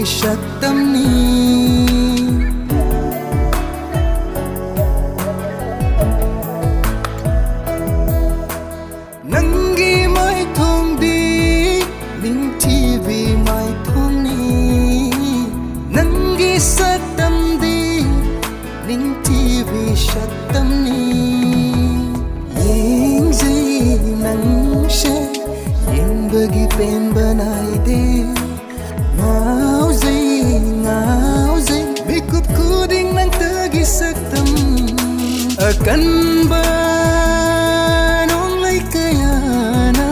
saktamni nangi mai thong di ning TV mai thong ni nangi saktam di ning TV saktamni yeng zai nang she yeng bagi pen banai de ngao zai bikup kuding nang tagi saktam akan ba nong lai kaya na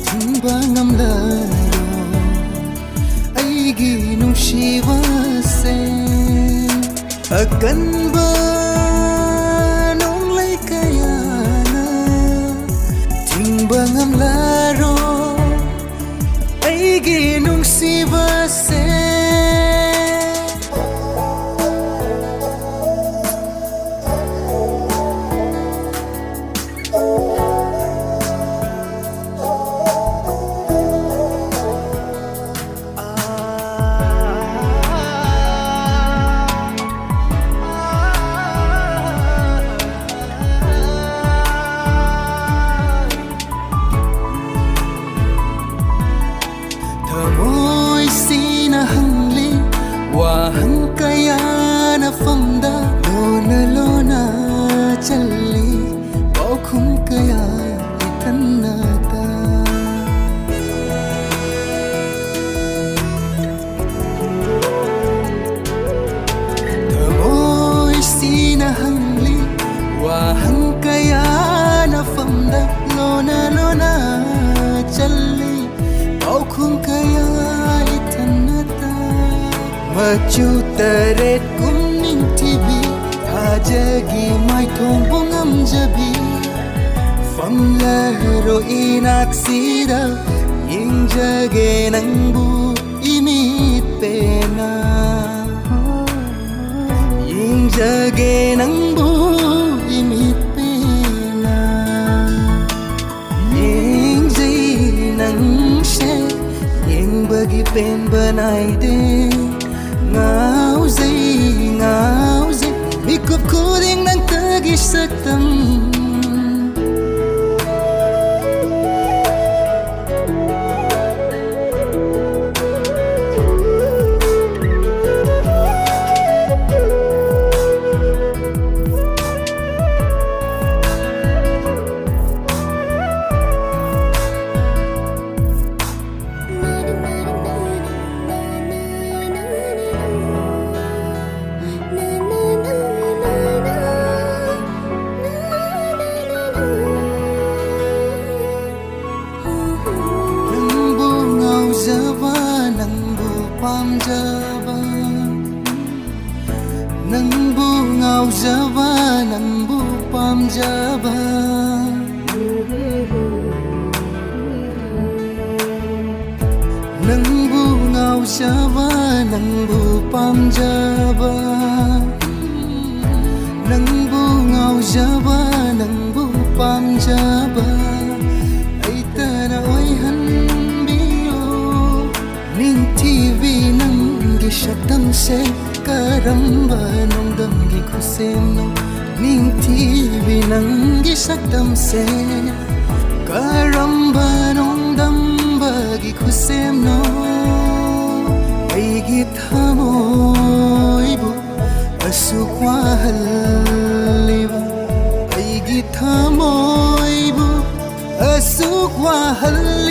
thingba ngamlaro aigi nungsiba se akan ba nong lai kaya na thingba ngamlaro aigi nungsiba se wahang kaya na famda lona challi bao khum kaya itannata thamoi sina hangli wahang kaya na famda lona challi bao khum kaya machu taret kumning TV ajagi mai thong bungam jabi famla ro inaksira yeng jage nangbu imit pena yeng jage nangbu imit pena yeng jai nang she yeng bagi pen banai de ngao zai bikup kuding nang tagi saktam nang bu ngao java nang bu pam java nang bu ngao java nang bu pam java nang bu ngao java nang bu pam java ai ta na oi han bio ning TV nang gi saktam se karamba nong dam gi khusem no ning TV nang gi saktam se karamba nong dam ba gi khusem no ai gi thamoi bu asukwa haliba ai gi thamoi bu asukwa hal